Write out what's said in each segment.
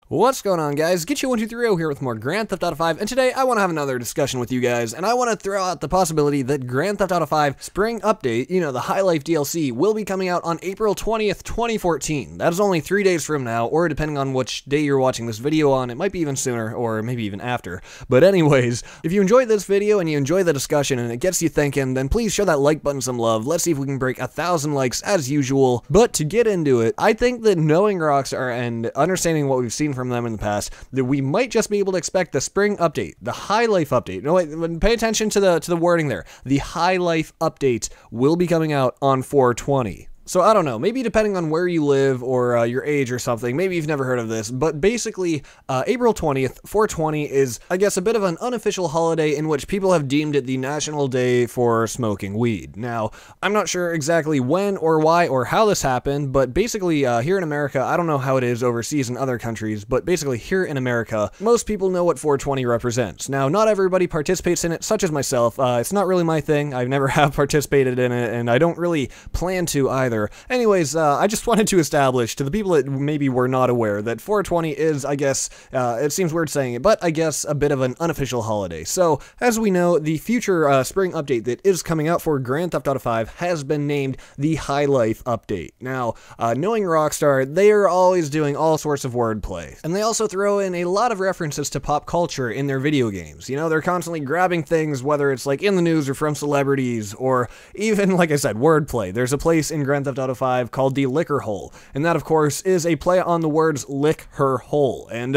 What's going on, guys? Get123 here with more Grand Theft Auto 5, and today I want to have another discussion with you guys, and I want to throw out the possibility that Grand Theft Auto 5 Spring Update, the High Life DLC, will be coming out on April 20th, 2014. That is only 3 days from now, or depending on which day you're watching this video on, it might be even sooner, or maybe even after. But anyways, if you enjoyed this video and you enjoy the discussion and it gets you thinking, then please show that like button some love. Let's see if we can break 1,000 likes as usual. But to get into it, I think that knowing Rockstar and understanding what we've seen from them in the past, that we might just be able to expect the spring update, the High Life update. No, wait, pay attention to the wording there. The High Life update will be coming out on 4/20. So I don't know, maybe depending on where you live or your age or something, maybe you've never heard of this, but basically April 20th, 4/20 is, I guess, a bit of an unofficial holiday in which people have deemed it the National Day for Smoking Weed. Now, I'm not sure exactly when or why or how this happened, but basically here in America, I don't know how it is overseas in other countries, but basically here in America, most people know what 4/20 represents. Now, not everybody participates in it, such as myself. It's not really my thing. I've never have participated in it, and I don't really plan to either. Anyways, I just wanted to establish to the people that maybe were not aware that 4/20 is, I guess, it seems weird saying it, but I guess a bit of an unofficial holiday. So, as we know, the future spring update that is coming out for Grand Theft Auto 5 has been named the High Life Update. Now, knowing Rockstar, they are always doing all sorts of wordplay, and they also throw in a lot of references to pop culture in their video games. They're constantly grabbing things, whether it's like in the news or from celebrities, or even, like I said, wordplay. There's a place in Grand Theft Auto 5 called the Liquor Hole, and that of course is a play on the words lick her hole, and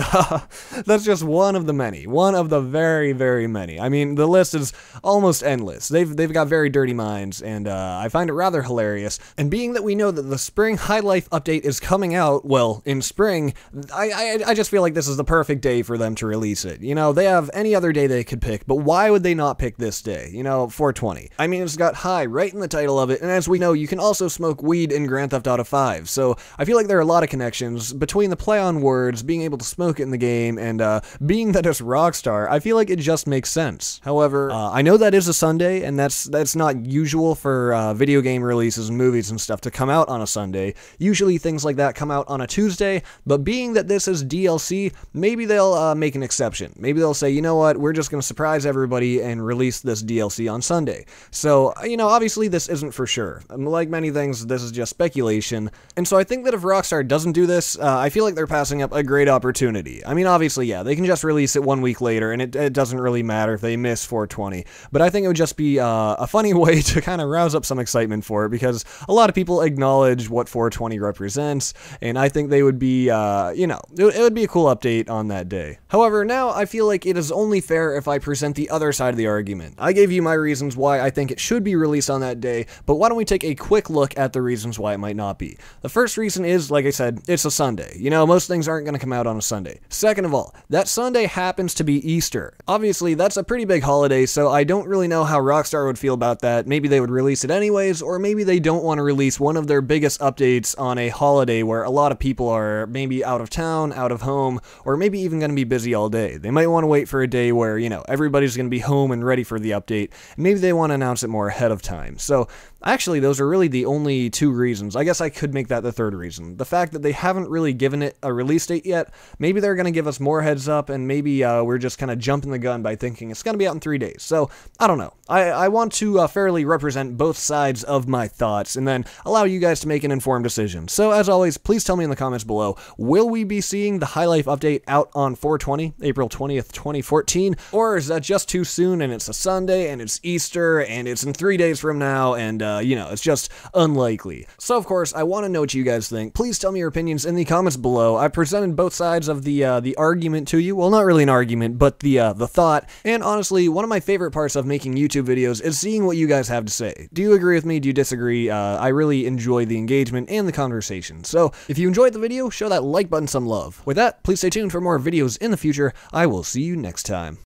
that's just one of the many, one of the very, very many. I mean, the list is almost endless. They've got very dirty minds, and I find it rather hilarious. And being that we know that the Spring High Life update is coming out, well, in spring, I just feel like this is the perfect day for them to release it. They have any other day they could pick, but why would they not pick this day? 4/20. I mean, it's got high right in the title of it, and as we know, you can also smoke weed in Grand Theft Auto 5, so I feel like there are a lot of connections between the play on words, being able to smoke it in the game, and being that it's Rockstar, I feel like it just makes sense. However, I know that is a Sunday, and that's not usual for video game releases and movies and stuff to come out on a Sunday. Usually things like that come out on a Tuesday, but being that this is DLC, maybe they'll make an exception. Maybe they'll say, you know what, we're just going to surprise everybody and release this DLC on Sunday. So, obviously this isn't for sure. Like many things, this is just speculation, and so I think that if Rockstar doesn't do this, I feel like they're passing up a great opportunity. I mean, obviously, yeah, they can just release it 1 week later, and it doesn't really matter if they miss 4/20, but I think it would just be a funny way to kind of rouse up some excitement for it, because a lot of people acknowledge what 4/20 represents, and I think they would be, it would be a cool update on that day. However, now I feel like it is only fair if I present the other side of the argument. I gave you my reasons why I think it should be released on that day, but why don't we take a quick look at the reasons why it might not be. The first reason is, like I said, it's a Sunday. Most things aren't going to come out on a Sunday. Second of all, that Sunday happens to be Easter. Obviously, that's a pretty big holiday, so I don't really know how Rockstar would feel about that. Maybe they would release it anyways, or maybe they don't want to release one of their biggest updates on a holiday where a lot of people are maybe out of town, out of home, or maybe even going to be busy all day. They might want to wait for a day where, everybody's going to be home and ready for the update. Maybe they want to announce it more ahead of time. So, actually, those are really the only two reasons. I guess I could make that the third reason. The fact that they haven't really given it a release date yet, maybe they're going to give us more heads up, and maybe we're just kind of jumping the gun by thinking it's going to be out in 3 days. So, I don't know. I want to fairly represent both sides of my thoughts, and then allow you guys to make an informed decision. So, as always, please tell me in the comments below, will we be seeing the High Life update out on 4/20, April 20th, 2014, or is that just too soon, and it's a Sunday, and it's Easter, and it's in 3 days from now, and it's just unlikely. So, of course, I want to know what you guys think. Please tell me your opinions in the comments below. I presented both sides of the argument to you. Well, not really an argument, but the thought. And honestly, one of my favorite parts of making YouTube videos is seeing what you guys have to say. Do you agree with me? Do you disagree? I really enjoy the engagement and the conversation. So, if you enjoyed the video, show that like button some love. With that, please stay tuned for more videos in the future. I will see you next time.